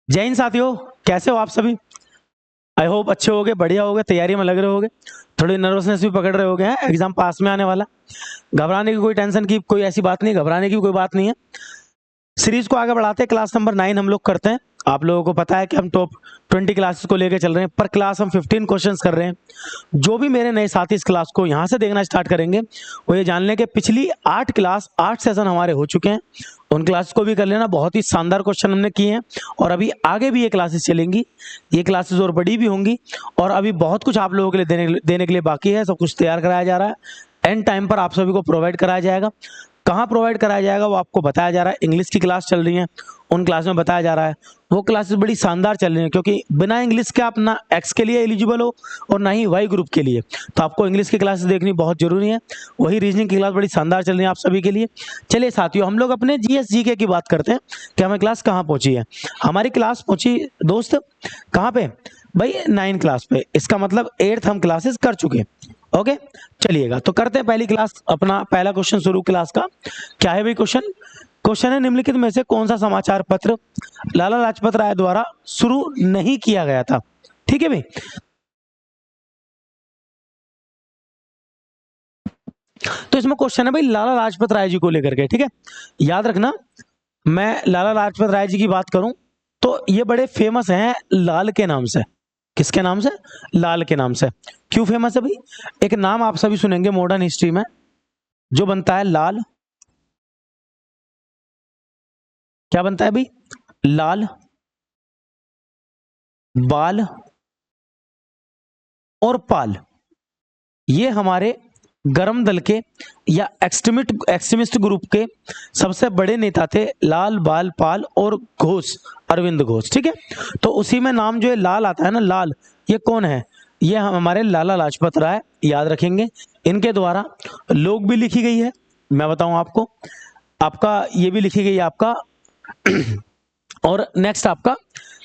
जय हिंद साथियों, कैसे हो आप सभी। आई होप अच्छे होगे, बढ़िया होगे, तैयारी में लग रहे होगे, थोड़ी नर्वसनेस भी पकड़ रहे होगे। हैं एग्जाम पास में आने वाला, घबराने की कोई टेंशन की कोई ऐसी बात नहीं, घबराने की कोई बात नहीं है। सीरीज को आगे बढ़ाते हैं, क्लास नंबर 9 हम लोग करते हैं। आप लोगों को पता है कि हम टॉप 20 क्लासेस को लेकर चल रहे हैं, पर क्लास हम 15 क्वेश्चंस कर रहे हैं। जो भी मेरे नए साथी इस क्लास को यहाँ से देखना स्टार्ट करेंगे वो ये जान लें कि पिछली 8 क्लास 8 सेशन हमारे हो चुके हैं, उन क्लास को भी कर लेना। बहुत ही शानदार क्वेश्चन हमने किए हैं और अभी आगे भी ये क्लासेस चलेंगी, ये क्लासेस और बड़ी भी होंगी और अभी बहुत कुछ आप लोगों के लिए देने के लिए बाकी है। सब कुछ तैयार कराया जा रहा है, एंड टाइम पर आप सभी को प्रोवाइड कराया जाएगा। कहाँ प्रोवाइड कराया जाएगा वो आपको बताया जा रहा है। इंग्लिश की क्लास चल रही है, उन क्लास में बताया जा रहा है। वो क्लासेस बड़ी शानदार चल रही हैं, क्योंकि बिना इंग्लिश के आप ना एक्स के लिए एलिजिबल हो और ना ही वाई ग्रुप के लिए, तो आपको इंग्लिश की क्लासेस देखनी बहुत जरूरी है। वही रीजनिंग की क्लास बड़ी शानदार चल रही है आप सभी के लिए। चलिए साथियों, हम लोग अपने जीएस जीके की बात करते हैं कि हमारी क्लास कहाँ पहुंची है। हमारी क्लास पहुंची दोस्त कहाँ पे भाई, 9 क्लास पे। इसका मतलब 8th हम क्लासेस कर चुके हैं। ओके, चलिएगा तो करते हैं पहली क्लास। अपना पहला क्वेश्चन शुरू क्लास का क्या है भाई। क्वेश्चन है, निम्नलिखित में से कौन सा समाचार पत्र लाला लाजपत राय द्वारा शुरू नहीं किया गया था। ठीक है भाई, तो इसमें क्वेश्चन है भाई लाला लाजपत राय जी को लेकर के। ठीक है, याद रखना, मैं लाला लाजपत राय जी की बात करूं तो ये बड़े फेमस हैं लाल के नाम से। किसके नाम से? लाल के नाम से। क्यों फेमस है भाई? एक नाम आप सभी सुनेंगे मॉडर्न हिस्ट्री में जो बनता है लाल। क्या बनता है भाई? लाल, बाल और पाल। ये हमारे गर्म दल के या एक्सट्रीमिस्ट ग्रुप के सबसे बड़े नेता थे, लाल, बाल, पाल और घोष, अरविंद घोष। ठीक है, तो उसी में नाम जो है लाल आता है ना, लाल, ये कौन है? ये हमारे लाला लाजपत राय, याद रखेंगे। इनके द्वारा लोग भी लिखी गई है, मैं बताऊं आपको, आपका ये भी लिखी गई है आपका और नेक्स्ट आपका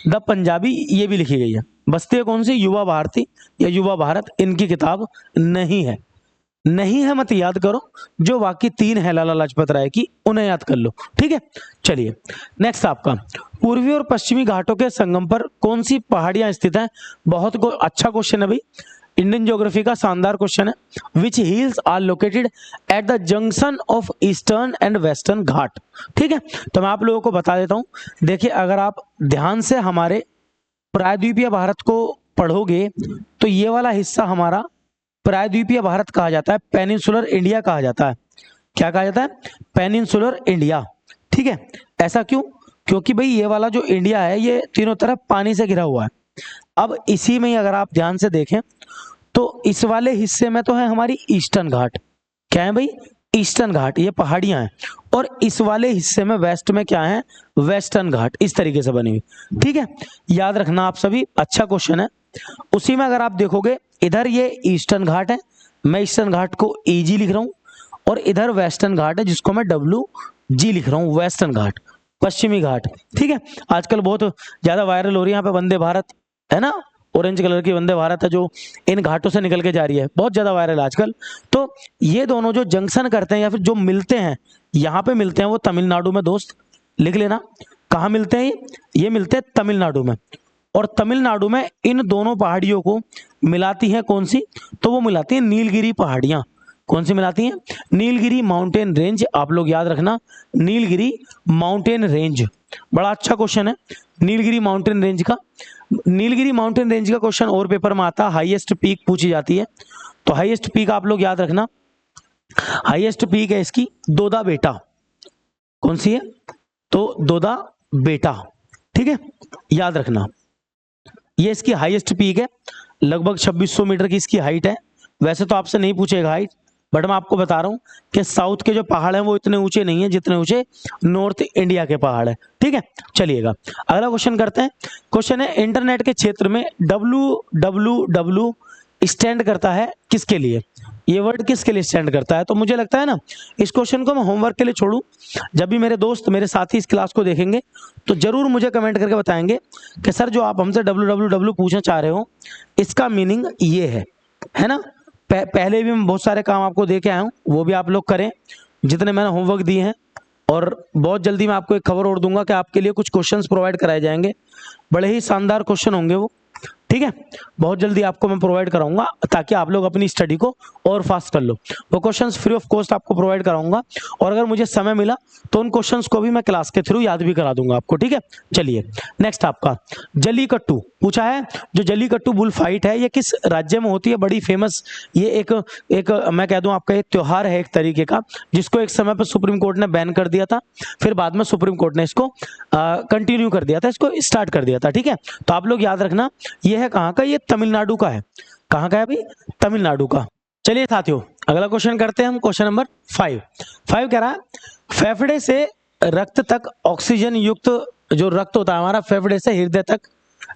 द पंजाबी, ये भी लिखी गई है। बस्ती है कौन सी? युवा भारती या युवा भारत। इनकी किताब नहीं है, नहीं है मत याद करो, जो बाकी 3 है लाला लाजपत राय की उन्हें याद कर लो। ठीक है, चलिए नेक्स्ट आपका, पूर्वी और पश्चिमी घाटों के संगम पर कौन सी पहाड़ियां स्थित हैं। बहुत अच्छा क्वेश्चन है भाई, इंडियन ज्योग्राफी का शानदार क्वेश्चन है। Which hills are located at the junction of eastern and western ghat. ठीक है, तो मैं आप लोगों को बता देता हूं। देखिए, अगर आप ध्यान से हमारे प्रायद्वीपीय भारत को पढ़ोगे तो ये वाला हिस्सा हमारा प्रायद्वीपीय भारत कहा जाता है, पेनिनसुलर इंडिया कहा जाता है। क्या कहा जाता है? Peninsular India. ठीक है, ऐसा क्यों? क्योंकि भाई ये वाला जो इंडिया है ये तीनों तरफ पानी से घिरा हुआ है। अब इसी में अगर आप ध्यान से देखें तो इस वाले हिस्से में तो है हमारी ईस्टर्न घाट। क्या है भाई? ईस्टर्न घाट, ये पहाड़ियां हैं। और इस वाले हिस्से में वेस्ट में क्या है? वेस्टर्न घाट, इस तरीके से बनी हुई। ठीक है, याद रखना आप सभी, अच्छा क्वेश्चन है। उसी में अगर आप देखोगे, इधर ये ईस्टर्न घाट है, मैं ईस्टर्न घाट को EG लिख रहा हूं, और इधर वेस्टर्न घाट है जिसको मैं WG लिख रहा हूं, वेस्टर्न घाट, पश्चिमी घाट। ठीक है, आजकल बहुत ज्यादा वायरल हो रही है यहाँ पे वंदे भारत, है ना, ऑरेंज कलर की वंदे भारत है जो इन घाटों से निकल के जा रही है, बहुत ज्यादा वायरल आजकल। तो ये दोनों जो जंक्शन करते हैं या फिर जो मिलते हैं, यहाँ पे मिलते हैं वो तमिलनाडु में। दोस्त लिख लेना, कहाँ मिलते हैं ये मिलते हैं तमिलनाडु में। और तमिलनाडु में इन दोनों पहाड़ियों को मिलाती है कौन सी? तो वो मिलाती है नीलगिरी पहाड़ियां। कौन सी मिलाती हैं? Nilgiri mountain range. आप लोग याद रखना, नीलगिरी माउंटेन रेंज। बड़ा अच्छा क्वेश्चन है नीलगिरी माउंटेन रेंज का। नीलगिरी माउंटेन रेंज का क्वेश्चन और पेपर में आता है, हाईएस्ट पीक पूछी जाती है। तो हाईएस्ट पीक आप लोग याद रखना, हाईएस्ट पीक है इसकी दोदा बेटा। कौन सी है? तो दोदा बेटा। ठीक है, याद रखना, ये इसकी हाईएस्ट पीक है, लगभग 2600 मीटर की इसकी हाइट है। वैसे तो आपसे नहीं पूछेगा हाइट, बट मैं आपको बता रहा हूं कि साउथ के जो पहाड़ हैं वो इतने ऊंचे नहीं है जितने ऊंचे नॉर्थ इंडिया के पहाड़ है। ठीक है, चलिएगा अगला क्वेश्चन करते हैं। क्वेश्चन है, इंटरनेट के क्षेत्र में www स्टैंड करता है किसके लिए? ये वर्ड किसके लिए स्टैंड करता है? तो मुझे लगता है ना, इस क्वेश्चन को मैं होमवर्क के लिए छोड़ूं। जब भी मेरे दोस्त, मेरे साथी इस क्लास को देखेंगे तो जरूर मुझे कमेंट करके बताएंगे कि सर जो आप हमसे www पूछना चाह रहे हो इसका मीनिंग ये है ना। पहले भी मैं बहुत सारे काम आपको दे के आया हूं, वो भी आप लोग करें जितने मैंने होमवर्क दिए हैं। और बहुत जल्दी मैं आपको एक खबर और दूंगा कि आपके लिए कुछ क्वेश्चंस प्रोवाइड कराए जाएंगे, बड़े ही शानदार क्वेश्चन होंगे वो, ठीक है। बहुत जल्दी आपको मैं प्रोवाइड कराऊंगा ताकि आप लोग अपनी स्टडी को और फास्ट कर लो। वो क्वेश्चंस फ्री ऑफ कॉस्ट आपको प्रोवाइड कराऊंगा, और अगर मुझे समय मिला तो उन क्वेश्चंस को भी मैं क्लास के थ्रू याद भी करा दूंगा आपको, ठीक है। चलिए नेक्स्ट आपका जल्लीकट्टू पूछा है। जो जल्लीकट्टू बुल फाइट है ये किस राज्य में होती है? बड़ी फेमस ये एक मैं कह दूं आपका ये त्योहार है एक तरीके का, जिसको एक समय पर सुप्रीम कोर्ट ने बैन कर दिया था, फिर बाद में सुप्रीम कोर्ट ने इसको कंटिन्यू कर दिया था, इसको स्टार्ट कर दिया था, ठीक है। तो आप लोग याद रखना ये है कहाँ का, ये तमिलनाडु का है। कहाँ का है भाई? तमिलनाडु का। चलिए साथियों अगला क्वेश्चन करते हैं हम, क्वेश्चन नंबर 5 कह रहा है फेफड़े से रक्त तक ऑक्सीजन युक्त जो रक्त होता है हमारा फेफड़े से हृदय तक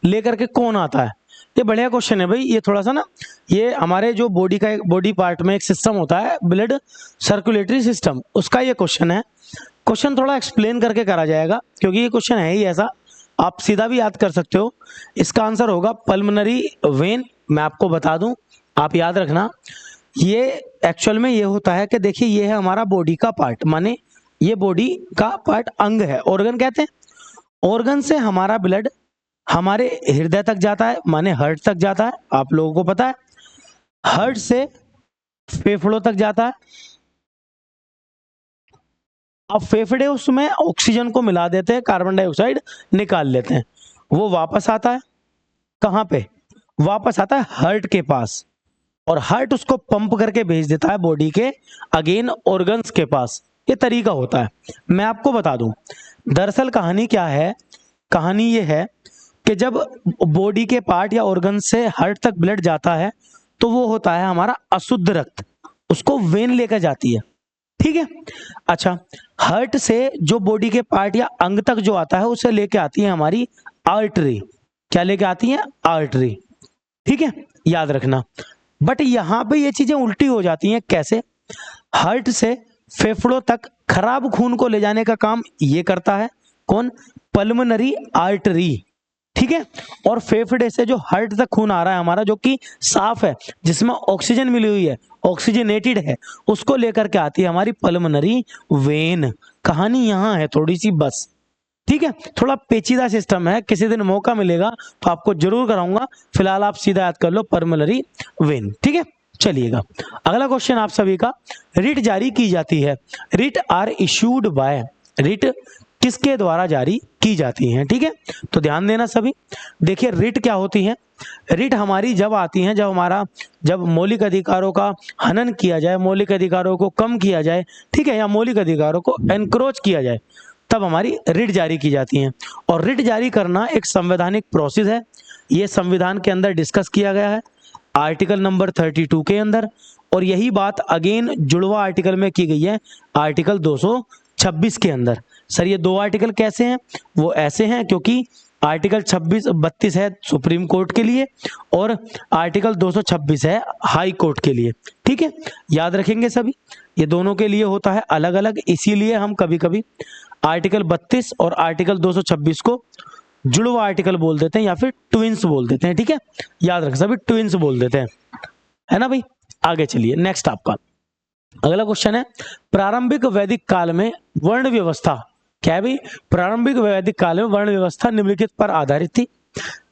लेकर के कौन आता है? ये बढ़िया क्वेश्चन है भाई। ये थोड़ा सा ना ये हमारे जो बॉडी का बॉडी पार्ट में एक सिस्टम होता है ब्लड सर्कुलेटरी सिस्टम, उसका ये क्वेश्चन है। क्वेश्चन थोड़ा एक्सप्लेन करके करा जाएगा क्योंकि ये क्वेश्चन है ही ऐसा, आप सीधा भी याद कर सकते हो। इसका आंसर होगा पल्मोनरी वेन। मैं आपको बता दूं, आप याद रखना, ये एक्चुअल में ये होता है कि देखिए ये है हमारा बॉडी का पार्ट, माने ये बॉडी का पार्ट अंग है, ऑर्गन कहते हैं। ऑर्गन से हमारा ब्लड हमारे हृदय तक जाता है, माने हार्ट तक जाता है, आप लोगों को पता है। हार्ट से फेफड़ों तक जाता है। अब फेफड़े उसमें ऑक्सीजन को मिला देते हैं, कार्बन डाइऑक्साइड निकाल लेते हैं, वो वापस आता है कहाँ पे? वापस आता है हार्ट के पास, और हार्ट उसको पंप करके भेज देता है बॉडी के अगेन ऑर्गन्स के पास। ये तरीका होता है। मैं आपको बता दूं दरअसल कहानी क्या है। कहानी ये है कि जब बॉडी के पार्ट या ऑर्गन से हार्ट तक ब्लड जाता है तो वो होता है हमारा अशुद्ध रक्त, उसको वेन लेकर जाती है, ठीक है। अच्छा, हार्ट से जो बॉडी के पार्ट या अंग तक जो आता है उसे लेके आती है हमारी आर्टरी। क्या लेके आती है? आर्टरी, ठीक है, याद रखना। बट यहां पे ये चीजें उल्टी हो जाती हैं। कैसे? हार्ट से फेफड़ों तक खराब खून को ले जाने का काम ये करता है कौन? पल्मोनरी आर्टरी, ठीक है। और फेफड़े से जो हार्ट तक खून आ रहा है हमारा, जो कि साफ है, जिसमें ऑक्सीजन मिली हुई है, ऑक्सीजनेटेड है, उसको लेकर के आती है हमारी पल्मोनरी वेन। कहानी यहां है थोड़ी सी बस, ठीक है। थोड़ा पेचीदा सिस्टम है, किसी दिन मौका मिलेगा तो आपको जरूर कराऊंगा। फिलहाल आप सीधा याद कर लो पल्मोनरी वेन, ठीक है। चलिएगा अगला क्वेश्चन आप सभी का, रिट जारी की जाती है। Writ are issued by, writ किसके द्वारा जारी की जाती हैं, ठीक है। तो ध्यान देना सभी। देखिए रिट क्या होती है? रिट हमारी जब आती हैं जब मौलिक अधिकारों का हनन किया जाए, मौलिक अधिकारों को कम किया जाए, ठीक है, या मौलिक अधिकारों को एनक्रोच किया जाए, तब हमारी रिट जारी की जाती हैं। और रिट जारी करना एक संवैधानिक प्रोसेस है। ये संविधान के अंदर डिस्कस किया गया है आर्टिकल नंबर 32 के अंदर, और यही बात अगेन जुड़वा आर्टिकल में की गई है आर्टिकल 226 के अंदर। सर ये दो आर्टिकल कैसे हैं? वो ऐसे हैं क्योंकि आर्टिकल 32 है सुप्रीम कोर्ट के लिए और आर्टिकल 226 है हाई कोर्ट के लिए, ठीक है। याद रखेंगे सभी, ये दोनों के लिए होता है अलग अलग, इसीलिए हम कभी कभी आर्टिकल 32 और आर्टिकल 226 को जुड़वा आर्टिकल बोल देते हैं या फिर ट्विंस बोल देते हैं, ठीक है। याद रखें सभी, ट्विंस बोल देते हैं, है ना भाई। आगे चलिए नेक्स्ट आपका अगला क्वेश्चन है, प्रारंभिक वैदिक काल में वर्ण व्यवस्था क्या है भाई? प्रारंभिक वैदिक काल में वर्ण व्यवस्था निम्नलिखित पर आधारित थी।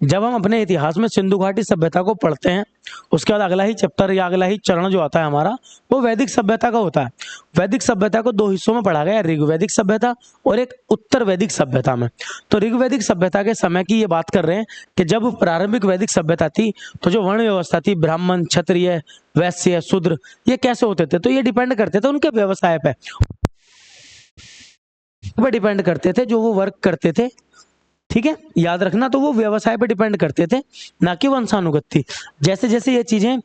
जब हम अपने इतिहास में सिंधु घाटी सभ्यता को पढ़ते हैं, उसके बाद अगला ही चैप्टर या अगला ही चरण जो आता है हमारा, वो वैदिक सभ्यता का होता है। वैदिक सभ्यता को दो हिस्सों में पढ़ा गया, ऋग्वैदिक सभ्यता और एक उत्तर वैदिक सभ्यता में। तो ऋग्वैदिक सभ्यता के समय की ये बात कर रहे हैं कि जब प्रारंभिक वैदिक सभ्यता थी तो जो वर्ण व्यवस्था थी, ब्राह्मण, क्षत्रिय, वैश्य, शूद्र, ये कैसे होते थे? तो ये डिपेंड करते थे उनके व्यवसाय पे डिपेंड करते थे, जो वो वर्क करते थे, ठीक है। याद रखना, तो वो व्यवसाय पे डिपेंड करते थे, ना कि वंशानुगति। जैसे जैसे ये चीजें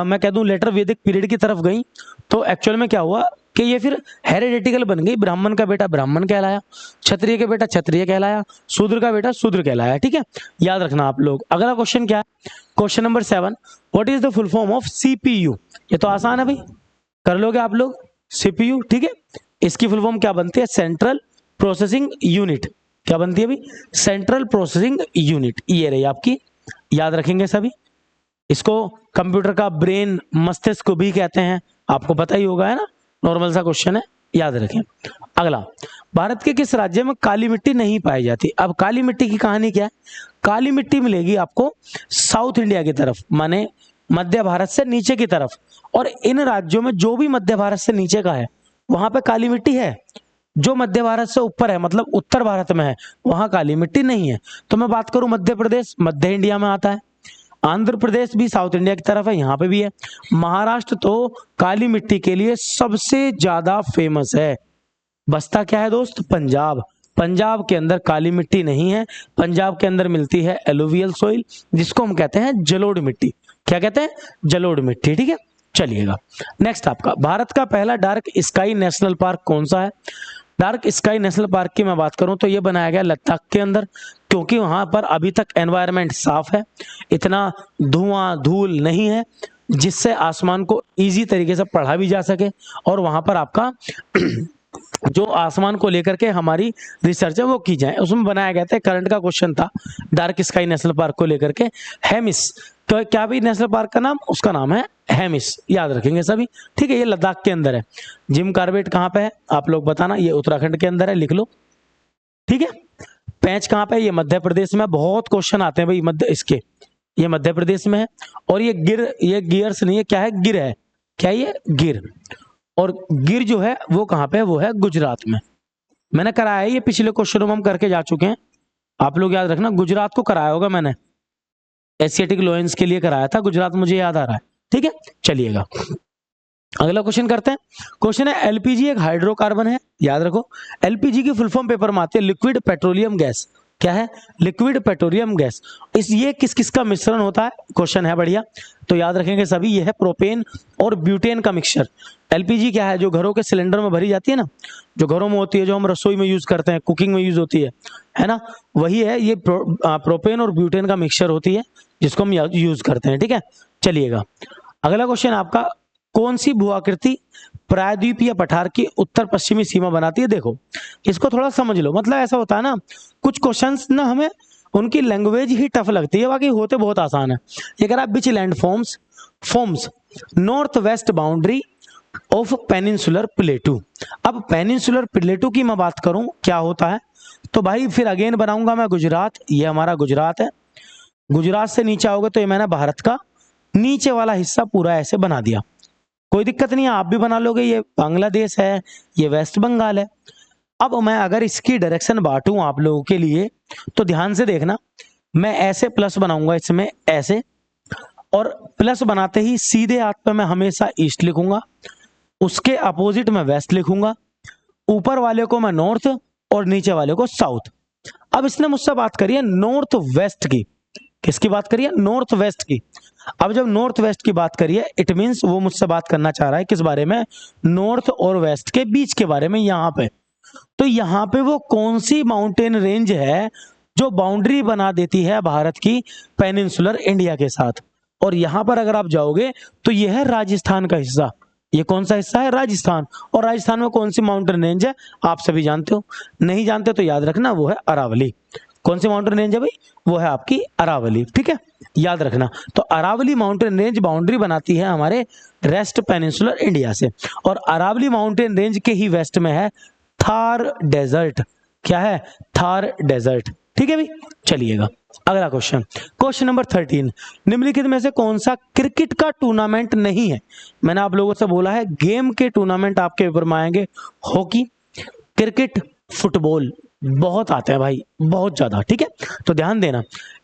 मैं कह दूं लेटर वैदिक पीरियड की तरफ गई तो एक्चुअल में क्या हुआ कि ये फिर हेरिडेटिकल बन गई। ब्राह्मण का बेटा ब्राह्मण कहलाया, क्षत्रिय के बेटा क्षत्रिय कहलाया, शूद्र का बेटा शूद्र कहलाया, ठीक है। याद रखना आप लोग। अगला क्वेश्चन क्या है? Question number 7, what is the full form of CPU? ये तो आसान है भाई, कर लोगे आप लोग। सीपीयू, ठीक है, इसकी फुल फॉर्म क्या बनती है? Central processing unit. क्या बनती है भाई? Central processing unit. ये रही आपकी, याद रखेंगे सभी। इसको कंप्यूटर का ब्रेन, मस्तिष्क भी कहते हैं, आपको पता ही होगा, है ना, नॉर्मल सा क्वेश्चन है, याद रखें। अगला, भारत के किस राज्य में काली मिट्टी नहीं पाई जाती? अब काली मिट्टी की कहानी क्या है? काली मिट्टी मिलेगी आपको साउथ इंडिया की तरफ, माने मध्य भारत से नीचे की तरफ, और इन राज्यों में जो भी मध्य भारत से नीचे का है वहां पे काली मिट्टी है। जो मध्य भारत से ऊपर है, मतलब उत्तर भारत में है, वहां काली मिट्टी नहीं है। तो मैं बात करूं मध्य प्रदेश, मध्य इंडिया में आता है। आंध्र प्रदेश भी साउथ इंडिया की तरफ है, यहाँ पे भी है। महाराष्ट्र तो काली मिट्टी के लिए सबसे ज्यादा फेमस है। बसता क्या है दोस्त? पंजाब। पंजाब के अंदर काली मिट्टी नहीं है, पंजाब के अंदर मिलती है एलुवियल सोइल, जिसको हम कहते हैं जलोढ़ मिट्टी। क्या कहते हैं? जलोढ़ मिट्टी। ठीक है, चलिएगा नेक्स्ट आपका, भारत का पहला डार्क स्काई नेशनल पार्क कौन सा है? डार्क स्काई नेशनल पार्क की मैं बात करूं तो ये बनाया गया लद्दाख के अंदर, क्योंकि वहां पर अभी तक एनवायरनमेंट साफ है, इतना धुआं धूल नहीं है, जिससे आसमान को इजी तरीके से पढ़ा भी जा सके। और वहां पर आपका जो आसमान को लेकर के हमारी रिसर्च है वो की जाए, उसमें बनाया गया था। करंट का क्वेश्चन था डार्क स्काई नेशनल पार्क को लेकर के। हेमिस, तो क्या भी नेशनल पार्क का नाम? उसका नाम है हेमिस, याद रखेंगे सभी। ठीक है, ये लद्दाख के अंदर है। जिम कार्बेट कहाँ पे है आप लोग बताना, ये उत्तराखंड के अंदर है, लिख लो। ठीक है, पेंच कहाँ पे है? ये मध्य प्रदेश में। बहुत क्वेश्चन आते हैं भाई मध्य इसके, ये मध्य प्रदेश में है। और ये गियर्स नहीं है, क्या है? गिर है। क्या ये? गिर। और गिर जो है वो कहाँ पे है? वो है गुजरात में। मैंने कराया है, ये पिछले क्वेश्चनों में हम करके जा चुके हैं, आप लोग याद रखना। गुजरात को कराया होगा मैंने, एशियाटिक लोयंस के लिए कराया था, गुजरात मुझे याद आ रहा है। ठीक है, चलिएगा अगला क्वेश्चन करते हैं। क्वेश्चन है, एलपीजी एक हाइड्रोकार्बन है, याद रखो। एलपीजी की फुल फॉर्म पेपर में आती है लिक्विड पेट्रोलियम गैस। क्या है? Liquid petroleum gas. ये किस किस का मिश्रण होता है? क्वेश्चन है बढ़िया, तो याद रखेंगे सभी। ये है प्रोपेन और ब्यूटेन का मिक्सचर। एलपीजी क्या है? जो घरों के सिलेंडर में भरी जाती है ना, जो घरों में होती है, जो हम रसोई में यूज करते हैं, कुकिंग में यूज होती है ना, वही है ये। प्रोपेन और ब्यूटेन का मिक्सचर होती है, जिसको हम यूज करते हैं। ठीक है, चलिएगा अगला क्वेश्चन आपका, कौन सी भूआकृति प्रायद्वीप या पठार की उत्तर पश्चिमी सीमा बनाती है? देखो इसको थोड़ा समझ लो, मतलब ऐसा होता है ना, कुछ क्वेश्चंस ना हमें उनकी लैंग्वेज ही टफ लगती है, बाकी होते बहुत आसान है। ये कह रहा है, which land forms north west boundary of peninsular plateau. अब पेनिनसुलर प्लेटू की मैं बात करूं, क्या होता है? तो भाई फिर अगेन बनाऊंगा मैं गुजरात, ये हमारा गुजरात है। गुजरात से नीचे आओगे तो ये मैंने भारत का नीचे वाला हिस्सा पूरा ऐसे बना दिया, कोई दिक्कत नहीं है, आप भी बना लोगे। ये बांग्लादेश है, ये वेस्ट बंगाल है। अब मैं अगर इसकी डायरेक्शन बांटूं आप लोगों के लिए तो ध्यान से देखना, मैं ऐसे प्लस बनाऊंगा इसमें ऐसे, और प्लस बनाते ही सीधे हाथ पे मैं हमेशा ईस्ट लिखूंगा, उसके अपोजिट में वेस्ट लिखूंगा, ऊपर वाले को मैं नॉर्थ और नीचे वाले को साउथ। अब इसने मुझसे बात करी है नॉर्थ वेस्ट की, किसकी बात करी है? नॉर्थ वेस्ट की। अब जब नॉर्थ वेस्ट की बात करी है, इट मींस वो मुझसे बात करना चाह रहा है किस बारे में? नॉर्थ और वेस्ट के बीच के बारे में। यहाँ पे तो यहाँ पे वो कौन सी माउंटेन रेंज है जो बाउंड्री बना देती है भारत की पेनिनसुलर इंडिया के साथ? और यहाँ पर अगर आप जाओगे तो यह है राजस्थान का हिस्सा। ये कौन सा हिस्सा है? राजस्थान। और राजस्थान में कौन सी माउंटेन रेंज है आप सभी जानते हो, नहीं जानते तो याद रखना, वो है अरावली। कौन सी माउंटेन रेंज है भाई? वो है आपकी अरावली। ठीक है, याद रखना। तो अरावली माउंटेन रेंज बाउंड्री बनाती है हमारे वेस्ट पेनिनसुलर इंडिया से, और अरावली माउंटेन रेंज के ही वेस्ट में है थार डेजर्ट। क्या है? थार डेजर्ट। ठीक है भाई, चलिएगा अगला क्वेश्चन, क्वेश्चन नंबर 13, निम्नलिखित में से कौन सा क्रिकेट का टूर्नामेंट नहीं है? मैंने आप लोगों से बोला है गेम के टूर्नामेंट आपके पेपर में आएंगे, हॉकी, क्रिकेट, फुटबॉल, बहुत आते हैं भाई, बहुत ज्यादा। ठीक है, तो ध्यान देना।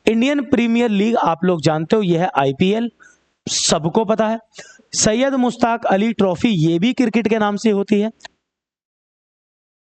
इंडियन प्रीमियर लीग आप लोग जानते हो, यह है आईपीएल, सबको पता है। सैयद मुश्ताक अली ट्रॉफी, ये भी क्रिकेट के नाम से होती है।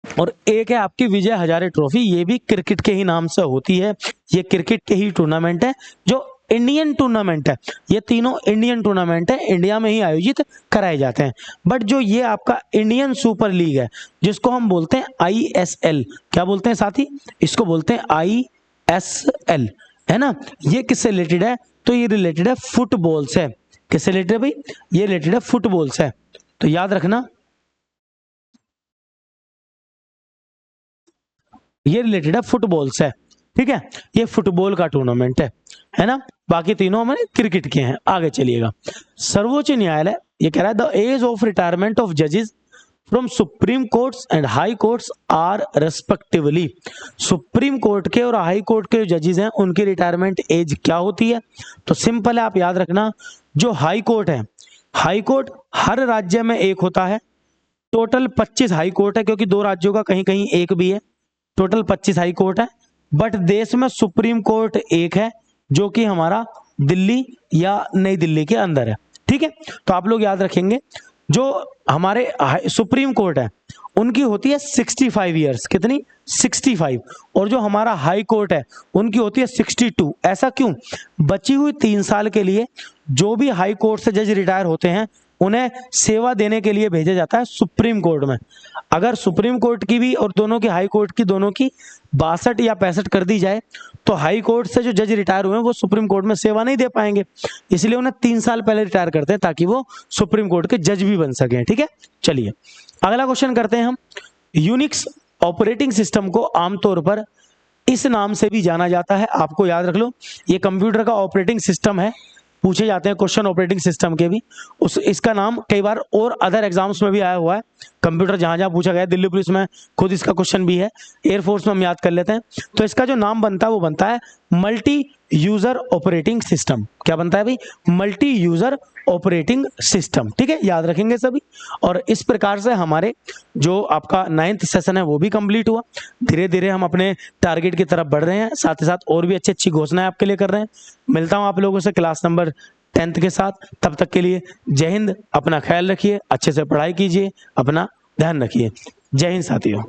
और एक है आपकी विजय हजारे ट्रॉफी, ये भी क्रिकेट के ही नाम से होती है। ये क्रिकेट के ही टूर्नामेंट है जो इंडियन टूर्नामेंट है। ये तीनों इंडियन टूर्नामेंट है, इंडिया में ही आयोजित कराए जाते हैं। बट जो ये आपका इंडियन सुपर लीग है, जिसको हम बोलते हैं आईएसएल, क्या बोलते हैं साथी? इसको बोलते हैं आईएसएल, है ना। ये किससे रिलेटेड है? तो ये रिलेटेड है फुटबॉल से। किससे रिलेटेड है भाई? ये रिलेटेड है फुटबॉल से। तो याद रखना, ये रिलेटेड है फुटबॉल से। ठीक है, ये फुटबॉल का टूर्नामेंट है ना। बाकी तीनों हमारे क्रिकेट के हैं। आगे चलिएगा, सर्वोच्च न्यायालय ये कह रहा है the age of retirement of जजेस from supreme courts and high courts are respectively. Supreme court के और हाई कोर्ट के जो जजेस हैं उनकी रिटायरमेंट एज क्या होती है? तो सिंपल है, आप याद रखना, जो हाई कोर्ट है, हाई कोर्ट हर राज्य में एक होता है। टोटल 25 हाई कोर्ट है, क्योंकि 2 राज्यों का कहीं कहीं एक भी है। टोटल 25 हाई कोर्ट है, बट देश में सुप्रीम कोर्ट एक है, जो कि हमारा दिल्ली या नई दिल्ली के अंदर है। ठीक है, तो आप लोग याद रखेंगे, जो हमारे सुप्रीम कोर्ट है उनकी होती है 65 ईयर्स, कितनी? 65। और जो हमारा हाई कोर्ट है उनकी होती है 62। ऐसा क्यों? बची हुई 3 साल के लिए जो भी हाई कोर्ट से जज रिटायर होते हैं उन्हें सेवा देने के लिए भेजा जाता है सुप्रीम कोर्ट में। अगर सुप्रीम कोर्ट की भी और दोनों की हाई कोर्ट की दोनों की 62 या 65 कर दी जाए तो हाई कोर्ट से जो जज रिटायर हुए हैं वो सुप्रीम कोर्ट में सेवा नहीं दे पाएंगे, इसलिए उन्हें 3 साल पहले रिटायर करते हैं ताकि वो सुप्रीम कोर्ट के जज भी बन सकें। ठीक है, चलिए अगला क्वेश्चन करते हैं हम। यूनिक्स ऑपरेटिंग सिस्टम को आमतौर पर इस नाम से भी जाना जाता है, आपको याद रख लो, ये कंप्यूटर का ऑपरेटिंग सिस्टम है। पूछे जाते हैं क्वेश्चन ऑपरेटिंग सिस्टम के भी, इसका नाम कई बार और अदर एग्जाम्स में भी आया हुआ है। कंप्यूटर जहां जहां पूछा गया, दिल्ली पुलिस में खुद इसका क्वेश्चन भी है, एयरफोर्स में हम याद कर लेते हैं। तो इसका जो नाम बनता है वो बनता है मल्टी यूजर ऑपरेटिंग सिस्टम। क्या बनता है भाई? Multi user operating system. ठीक है, याद रखेंगे सभी। और इस प्रकार से हमारे जो आपका 9th सेशन है वो भी कंप्लीट हुआ। धीरे धीरे हम अपने टारगेट की तरफ बढ़ रहे हैं, साथ ही साथ और भी अच्छी अच्छी घोषणाएं आपके लिए कर रहे हैं। मिलता हूं आप लोगों से क्लास नंबर 10th के साथ। तब तक के लिए जय हिंद, अपना ख्याल रखिए, अच्छे से पढ़ाई कीजिए, अपना ध्यान रखिए। जय हिंद साथियों।